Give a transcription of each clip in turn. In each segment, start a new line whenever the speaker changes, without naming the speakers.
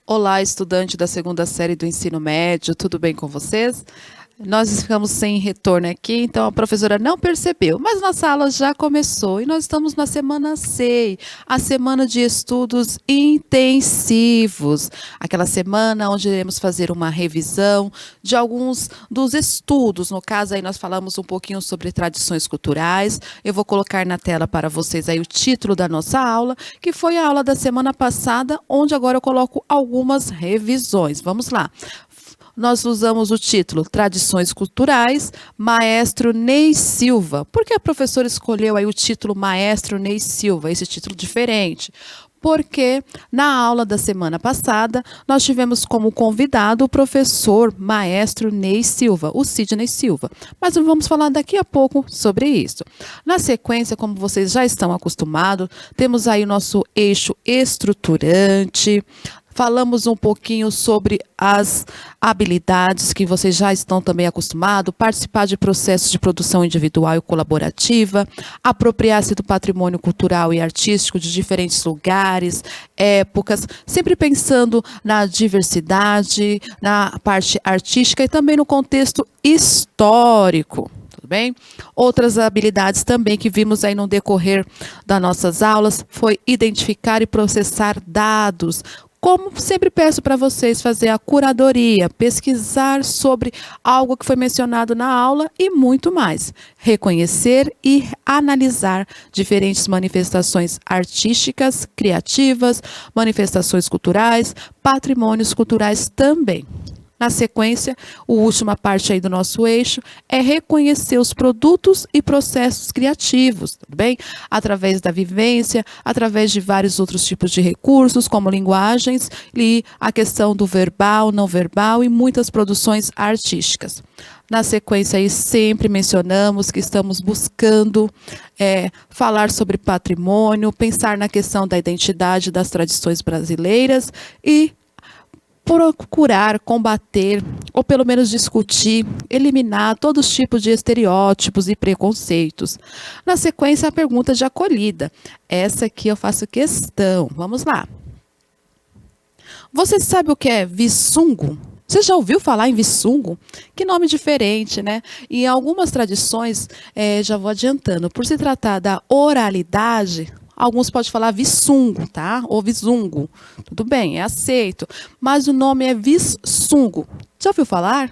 Olá, estudante da segunda série do ensino médio, tudo bem com vocês? Nós ficamos sem retorno aqui, então a professora não percebeu, mas nossa aula já começou e nós estamos na semana 6, a semana de estudos intensivos. Aquela semana onde iremos fazer uma revisão de alguns dos estudos. No caso, aí nós falamos um pouquinho sobre tradições culturais. Eu vou colocar na tela para vocês aí o título da nossa aula, que foi a aula da semana passada, onde agora eu coloco algumas revisões. Vamos lá. Nós usamos o título Tradições Culturais, Maestro Ney Silva. Por que a professora escolheu aí o título Maestro Ney Silva, esse título diferente? Porque na aula da semana passada, nós tivemos como convidado o professor Maestro Ney Silva, o Sidney Silva. Mas vamos falar daqui a pouco sobre isso. Na sequência, como vocês já estão acostumados, temos aí o nosso eixo estruturante. Falamos um pouquinho sobre as habilidades que vocês já estão também acostumados, participar de processos de produção individual e colaborativa, apropriar-se do patrimônio cultural e artístico de diferentes lugares, épocas, sempre pensando na diversidade, na parte artística e também no contexto histórico. Tudo bem? Outras habilidades também que vimos aí no decorrer das nossas aulas foi identificar e processar dados. Como sempre peço para vocês fazer a curadoria, pesquisar sobre algo que foi mencionado na aula e muito mais. Reconhecer e analisar diferentes manifestações artísticas, criativas, manifestações culturais, patrimônios culturais também. Na sequência, a última parte aí do nosso eixo é reconhecer os produtos e processos criativos, tudo bem? Através da vivência, através de vários outros tipos de recursos, como linguagens e a questão do verbal, não verbal e muitas produções artísticas. Na sequência aí sempre mencionamos que estamos buscando falar sobre patrimônio, pensar na questão da identidade das tradições brasileiras e procurar combater, ou pelo menos discutir, eliminar todos os tipos de estereótipos e preconceitos. Na sequência, a pergunta de acolhida. Essa aqui eu faço questão. Vamos lá. Você sabe o que é visungo? Você já ouviu falar em visungo? Que nome diferente, né? E em algumas tradições, já vou adiantando, por se tratar da oralidade, alguns podem falar visungo, tá? Ou visungo. Tudo bem, é aceito. Mas o nome é visungo. Já ouviu falar?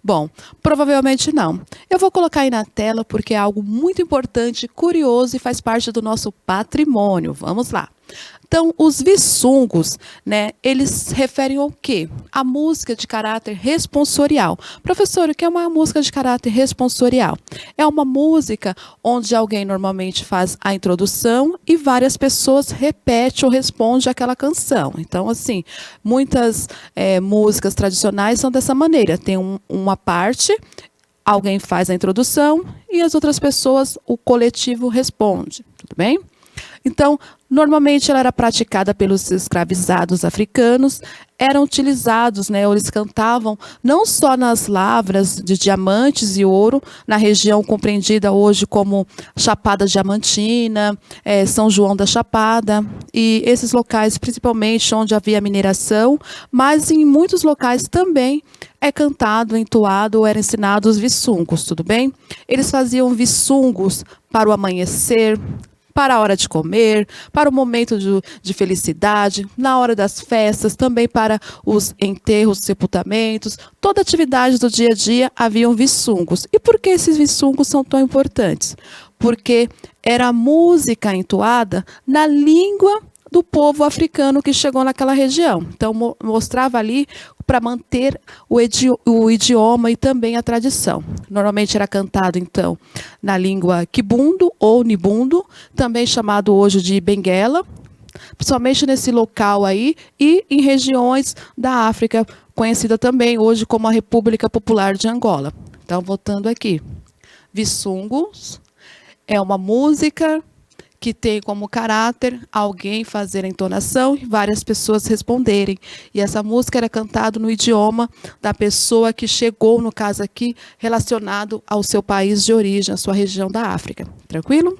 Bom, provavelmente não. Eu vou colocar aí na tela porque é algo muito importante, curioso e faz parte do nosso patrimônio. Vamos lá. Então, os viçungos, né, eles referem ao quê? A música de caráter responsorial. Professor, o que é uma música de caráter responsorial? É uma música onde alguém normalmente faz a introdução e várias pessoas repetem ou respondem aquela canção. Então, assim, muitas músicas tradicionais são dessa maneira. Tem uma parte, alguém faz a introdução e as outras pessoas, o coletivo responde. Tudo bem? Então, normalmente ela era praticada pelos escravizados africanos, eram utilizados, né, eles cantavam não só nas lavras de diamantes e ouro, na região compreendida hoje como Chapada Diamantina, São João da Chapada, e esses locais, principalmente onde havia mineração, mas em muitos locais também é cantado, entoado ou eram ensinados os viçungos, tudo bem? Eles faziam viçungos para o amanhecer, para a hora de comer, para o momento de felicidade, na hora das festas, também para os enterros, sepultamentos, toda atividade do dia a dia haviam viçungos. E por que esses viçungos são tão importantes? Porque era a música entoada na língua do povo africano que chegou naquela região. Então, mostrava ali para manter o idioma e também a tradição. Normalmente era cantado, então, na língua kibundo ou nibundo, também chamado hoje de benguela, principalmente nesse local aí, e em regiões da África, conhecida também hoje como a República Popular de Angola. Então, voltando aqui. Viçungos é uma música que tem como caráter alguém fazer a entonação e várias pessoas responderem. E essa música era cantada no idioma da pessoa que chegou, no caso aqui, relacionado ao seu país de origem, à sua região da África. Tranquilo?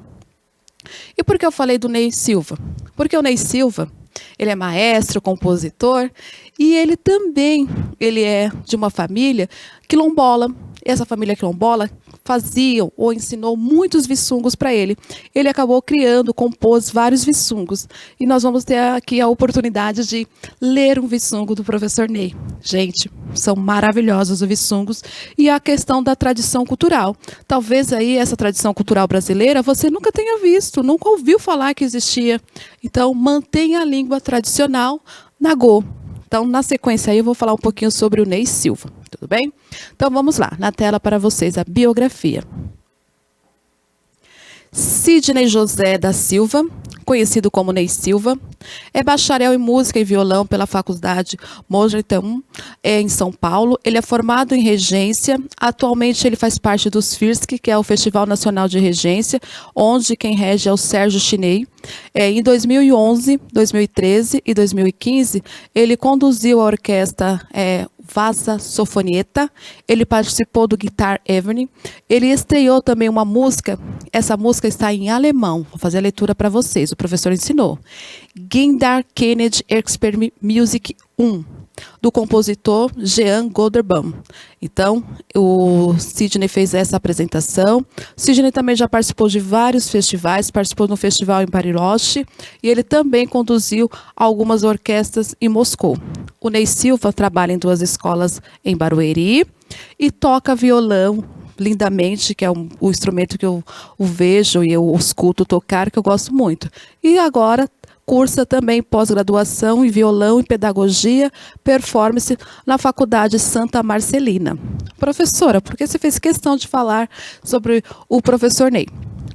E por que eu falei do Ney Silva? Porque o Ney Silva, Ele é maestro, compositor, e ele também, ele é de uma família quilombola. Essa família quilombola faziam ou ensinou muitos viçungos para ele. Ele acabou criando, compôs vários viçungos. E nós vamos ter aqui a oportunidade de ler um viçungo do professor Ney. Gente, são maravilhosos os viçungos. E a questão da tradição cultural. Talvez aí essa tradição cultural brasileira você nunca tenha visto, nunca ouviu falar que existia. Então, mantenha a língua tradicional Nagô. Então, na sequência aí, eu vou falar um pouquinho sobre o Ney Silva, tudo bem? Então, vamos lá, na tela para vocês a biografia. Sidney José da Silva, conhecido como Ney Silva, é bacharel em música e violão pela Faculdade Montgeton, em São Paulo. Ele é formado em regência. Atualmente ele faz parte do FIRSC, que é o Festival Nacional de Regência, onde quem rege é o Sérgio Chiney. Em 2011, 2013 e 2015, ele conduziu a orquestra Vasa Sofonieta, ele participou do Guitar Evening, ele estreou também uma música, essa música está em alemão, vou fazer a leitura para vocês, o professor ensinou. Gindar Kennedy Experiment Music 1, do compositor Jean Golderbaum. Então, o Sidney fez essa apresentação. O Sidney também já participou de vários festivais, participou no festival em Bariloche, e ele também conduziu algumas orquestras em Moscou. O Ney Silva trabalha em 2 escolas em Barueri e toca violão lindamente, que é o instrumento que eu o vejo e eu escuto tocar, que eu gosto muito. E agora cursa também pós-graduação em violão e pedagogia, performance na Faculdade Santa Marcelina. Professora, por que você fez questão de falar sobre o professor Ney?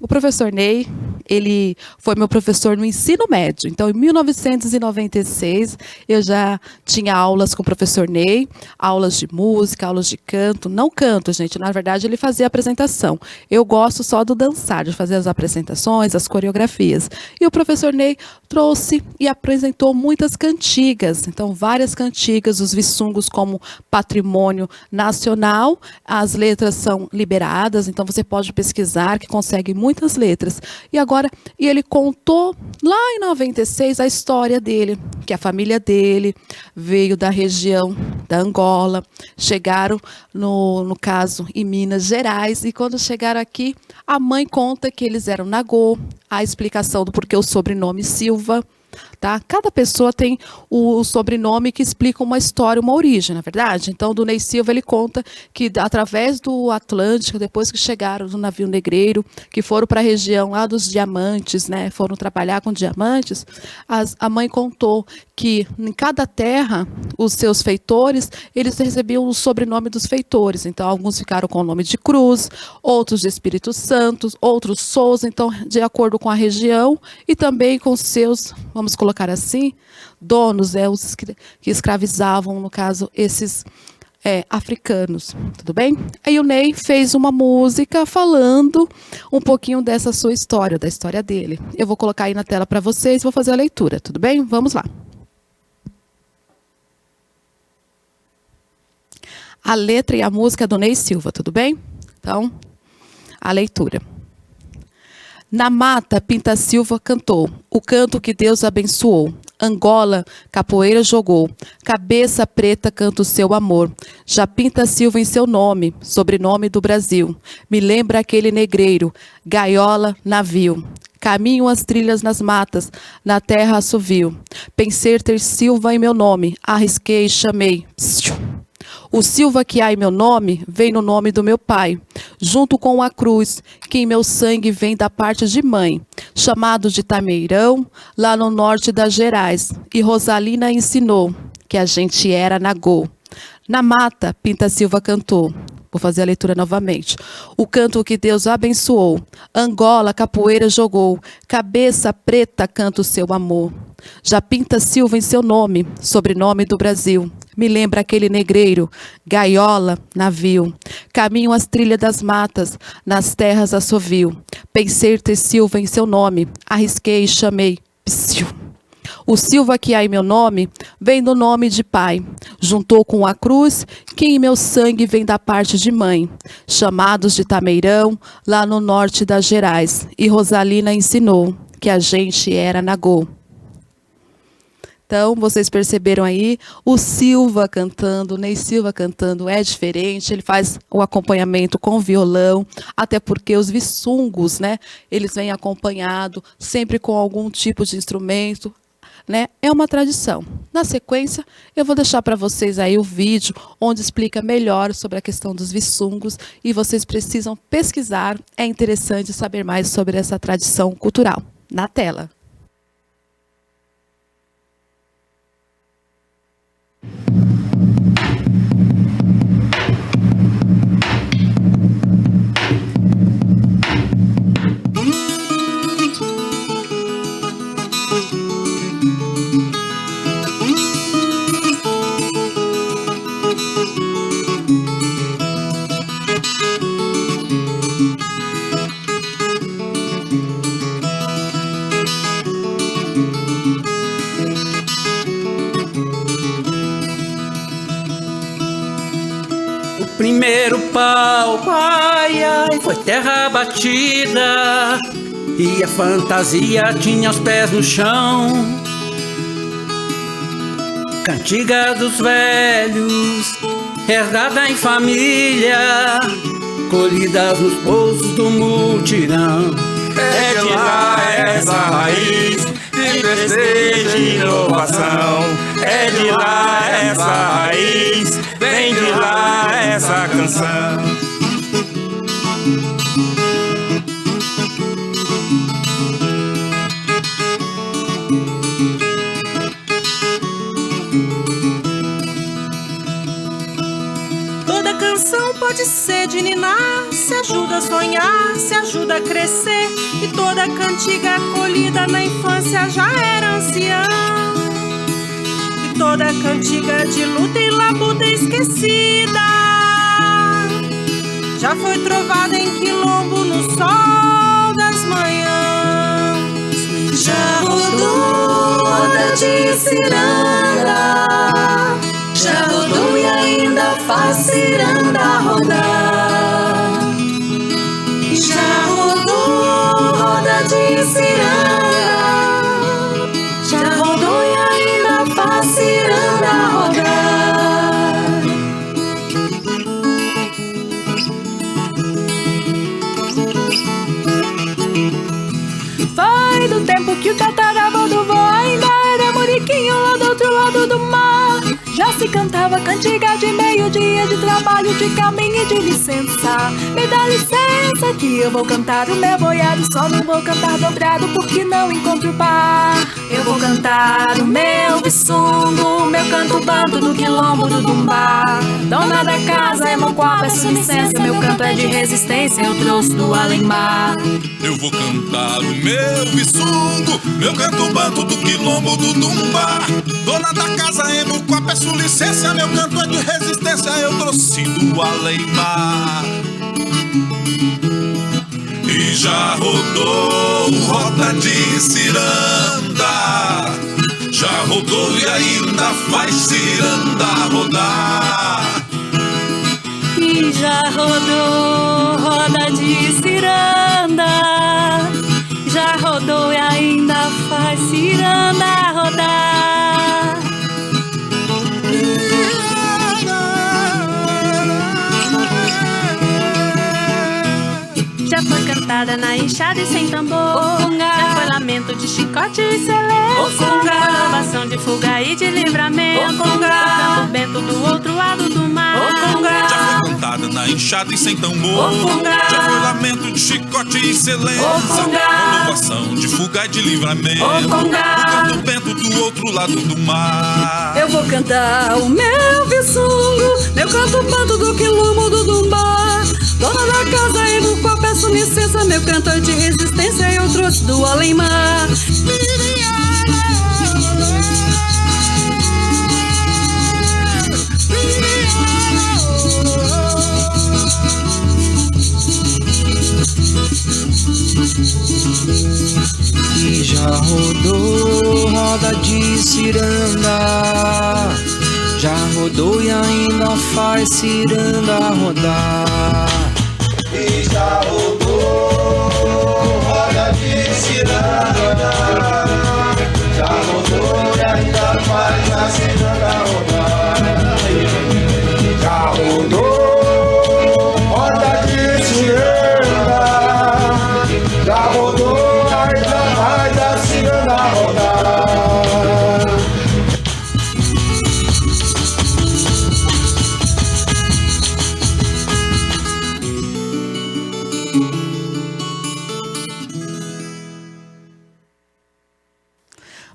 O professor Ney, ele foi meu professor no ensino médio. Então, em 1996, eu já tinha aulas com o professor Ney, aulas de música, aulas de canto. Não canto, gente, na verdade, ele fazia apresentação. Eu gosto só do dançar, de fazer as apresentações, as coreografias. E o professor Ney trouxe e apresentou muitas cantigas. Então, várias cantigas, os viçungos como patrimônio nacional. As letras são liberadas, então você pode pesquisar, que consegue muitas letras. E ele contou lá em 96 a história dele, que a família dele veio da região da Angola, chegaram, no caso, em Minas Gerais, e quando chegaram aqui, a mãe conta que eles eram Nagô, a explicação do porquê o sobrenome Silva. Tá? Cada pessoa tem o sobrenome que explica uma história, uma origem, na verdade. Então, do Ney Silva, ele conta que através do Atlântico, depois que chegaram no navio negreiro, que foram para a região lá dos diamantes, né, foram trabalhar com diamantes, a mãe contou que em cada terra, os seus feitores, eles recebiam o sobrenome dos feitores. Então, alguns ficaram com o nome de Cruz, outros de Espírito Santo, outros Souza, então, de acordo com a região e também com seus, vamos colocar assim, donos, os que escravizavam, no caso, esses africanos, tudo bem? Aí o Ney fez uma música falando um pouquinho dessa sua história, da história dele. Eu vou colocar aí na tela para vocês, vou fazer a leitura, tudo bem? Vamos lá. A letra e a música é do Ney Silva, tudo bem? Então, a leitura. Na mata, Pinta Silva cantou, o canto que Deus abençoou. Angola, capoeira jogou, cabeça preta canta o seu amor. Já Pinta Silva em seu nome, sobrenome do Brasil. Me lembra aquele negreiro, gaiola, navio. Caminho as trilhas nas matas, na terra assovio. Pensei ter Silva em meu nome, arrisquei, chamei. Psiu. O Silva que há em meu nome, vem no nome do meu pai, junto com a cruz, que em meu sangue vem da parte de mãe, chamado de Tameirão, lá no norte das Gerais, e Rosalina ensinou, que a gente era Nagô. Na mata, Pinta Silva cantou. Vou fazer a leitura novamente. O canto que Deus abençoou. Angola, capoeira jogou. Cabeça preta canta o seu amor. Já Pinta Silva em seu nome, sobrenome do Brasil. Me lembra aquele negreiro, gaiola, navio. Caminho as trilhas das matas, nas terras assovio. Pensei ter Silva em seu nome, arrisquei e chamei. Psiu. O Silva que há em meu nome, vem do nome de pai. Juntou com a cruz, que em meu sangue vem da parte de mãe. Chamados de Tameirão, lá no norte das Gerais. E Rosalina ensinou, que a gente era Nagô. Então, vocês perceberam aí, o Silva cantando, o Ney Silva cantando é diferente, ele faz o acompanhamento com violão, até porque os viçungos, né, eles vêm acompanhado sempre com algum tipo de instrumento, né? É uma tradição. Na sequência, eu vou deixar para vocês aí o vídeo onde explica melhor sobre a questão dos viçungos e vocês precisam pesquisar, é interessante saber mais sobre essa tradição cultural. Na tela.
Primeiro pau, ai, ai, foi terra batida e a fantasia tinha os pés no chão. Cantiga dos velhos, herdada em família, colhidas nos bolsos do multirão.
É de lá essa raiz de festejo e inovação. É de lá essa raiz, vem de lá essa canção.
Toda canção pode ser de ninar, se ajuda a sonhar, se ajuda a crescer. E toda cantiga acolhida na infância já era anciã. E toda cantiga de luta e labuta esquecida já foi trovada em quilombo no sol das manhãs. Já rodou roda de ciranda, já rodou e ainda faz ciranda rodar. Já rodou roda de ciranda, já rodou e ainda faz ciranda rodar. Foi do tempo que o tataravô do vô ainda era muriquinho lá do outro lado do mar. Já se cantava cantiga de meio-dia, de trabalho, de caminho e de licença. Me dá licença que eu vou cantar o meu boiado, só não vou cantar dobrado porque não encontro par. Eu vou cantar o meu viçungo, meu canto bando do quilombo do Dumbá. Dona da casa é Mocoá, peço licença, meu canto é de resistência, eu trouxe do além-mar.
Eu vou cantar o meu viçungo, meu canto banto do quilombo do Dumbá. Dona da casa é Mocoá, peço licença, meu canto é de resistência, eu trouxe do além-mar. E já rodou roda de ciranda, já rodou e ainda faz ciranda rodar.
E já rodou roda de ciranda, já rodou e ainda faz ciranda rodar. Já foi cantada na enxada e sem tambor, já foi lamento de chicote e excelência, foi inovação de fuga e de livramento, o canto bento do outro lado do mar.
Já foi cantada na enxada e sem tambor, já foi lamento de chicote e excelência, inovação de fuga e de livramento, o canto bento do outro lado do mar.
Eu vou cantar o meu viçungo, meu canto bando do quilombo do Dumbá. Dona da casa e no qual peço licença, meu canto é de resistência, eu trouxe do além-mar.
E já rodou roda de ciranda, já rodou e ainda faz ciranda rodar.
E já rodou roda de ciranda, já rodou e ainda vai já ciranda a rodar. Já rodou, roda de ciranda. Já rodou, ainda vai já ciranda a rodar.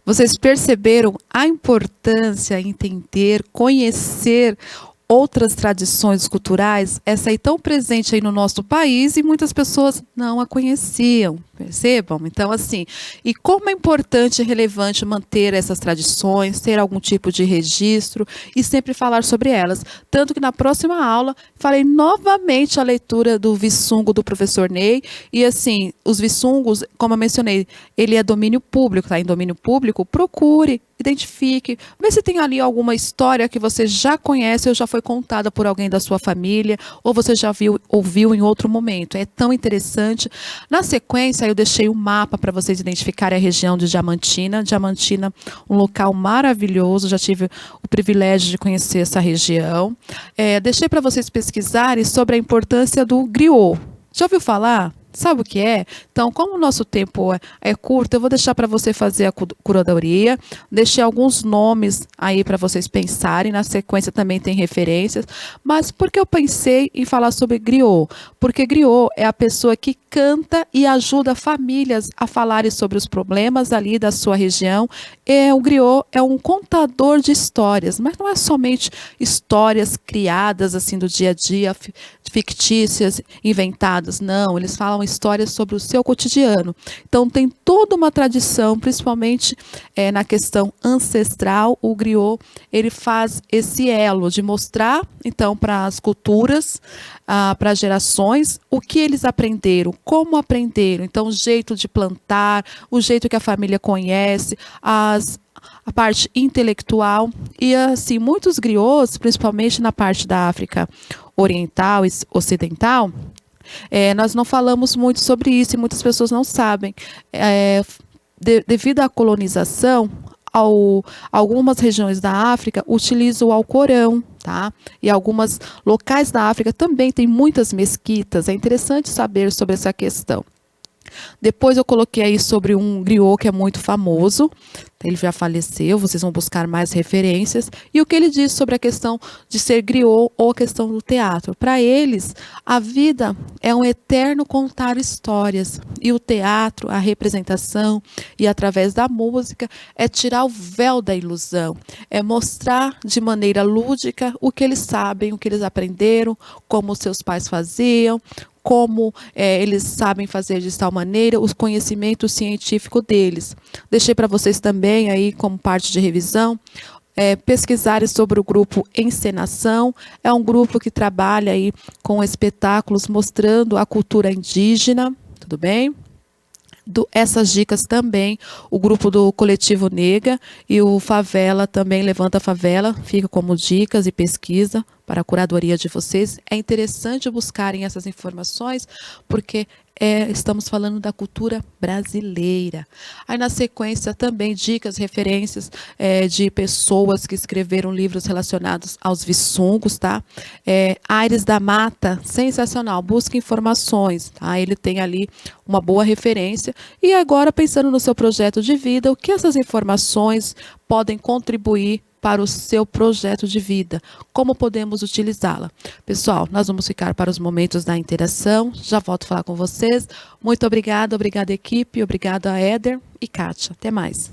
Vocês perceberam a importância em entender, conhecer outras tradições culturais? Essa aí tão presente aí no nosso país e muitas pessoas não a conheciam, percebam? Então, assim, e como é importante e relevante manter essas tradições, ter algum tipo de registro e sempre falar sobre elas. Tanto que na próxima aula farei novamente a leitura do Vissungo do professor Ney. E assim, os Vissungos, como eu mencionei, ele é domínio público, tá? Em domínio público, procure, identifique, vê se tem ali alguma história que você já conhece ou já foi contada por alguém da sua família, ou você já ouviu em outro momento. É tão interessante. Na sequência, eu deixei um mapa para vocês identificarem a região de Diamantina. Diamantina, um local maravilhoso, já tive o privilégio de conhecer essa região. Deixei para vocês pesquisarem sobre a importância do griot. Já ouviu falar? Sabe o que é? Então, como o nosso tempo é curto, eu vou deixar para você fazer a curadoria. Deixei alguns nomes aí para vocês pensarem. Na sequência também tem referências. Mas por que eu pensei em falar sobre griot? Porque griot é a pessoa que canta e ajuda famílias a falarem sobre os problemas ali da sua região. O griot é um contador de histórias, mas não é somente histórias criadas assim do dia a dia, fictícias, inventadas. Não, eles falam histórias sobre o seu cotidiano. Então tem toda uma tradição, principalmente na questão ancestral. O griot, ele faz esse elo de mostrar, então, para as culturas, para as gerações, o que eles aprenderam, como aprenderam. Então, o jeito de plantar, o jeito que a família conhece, a parte intelectual. E assim, muitos griots, principalmente na parte da África Oriental e Ocidental, nós não falamos muito sobre isso e muitas pessoas não sabem. Devido à colonização, algumas regiões da África utilizam o Alcorão, tá? E alguns locais da África também tem muitas mesquitas. É interessante saber sobre essa questão. Depois eu coloquei aí sobre um griot que é muito famoso. Ele já faleceu, vocês vão buscar mais referências. E o que ele diz sobre a questão de ser griot ou a questão do teatro. Para eles, a vida é um eterno contar histórias. E o teatro, a representação e através da música, é tirar o véu da ilusão. É mostrar de maneira lúdica o que eles sabem, o que eles aprenderam, como seus pais faziam, como eles sabem fazer de tal maneira, os conhecimentos científicos deles. Deixei para vocês também, aí como parte de revisão, pesquisarem sobre o grupo Encenação. É um grupo que trabalha aí com espetáculos mostrando a cultura indígena, tudo bem? Essas dicas também, o grupo do Coletivo Nega e o Favela também, Levanta a Favela, fica como dicas e pesquisa para a curadoria de vocês. É interessante buscarem essas informações, porque estamos falando da cultura brasileira. Aí na sequência também dicas, referências de pessoas que escreveram livros relacionados aos Vissungos, tá? Aires da Mata, sensacional, busca informações, tá? Ele tem ali uma boa referência. E agora, pensando no seu projeto de vida, o que essas informações podem contribuir para o seu projeto de vida, como podemos utilizá-la. Pessoal, nós vamos ficar para os momentos da interação, já volto a falar com vocês. Muito obrigada, obrigada equipe, obrigada a Éder e Kátia. Até mais.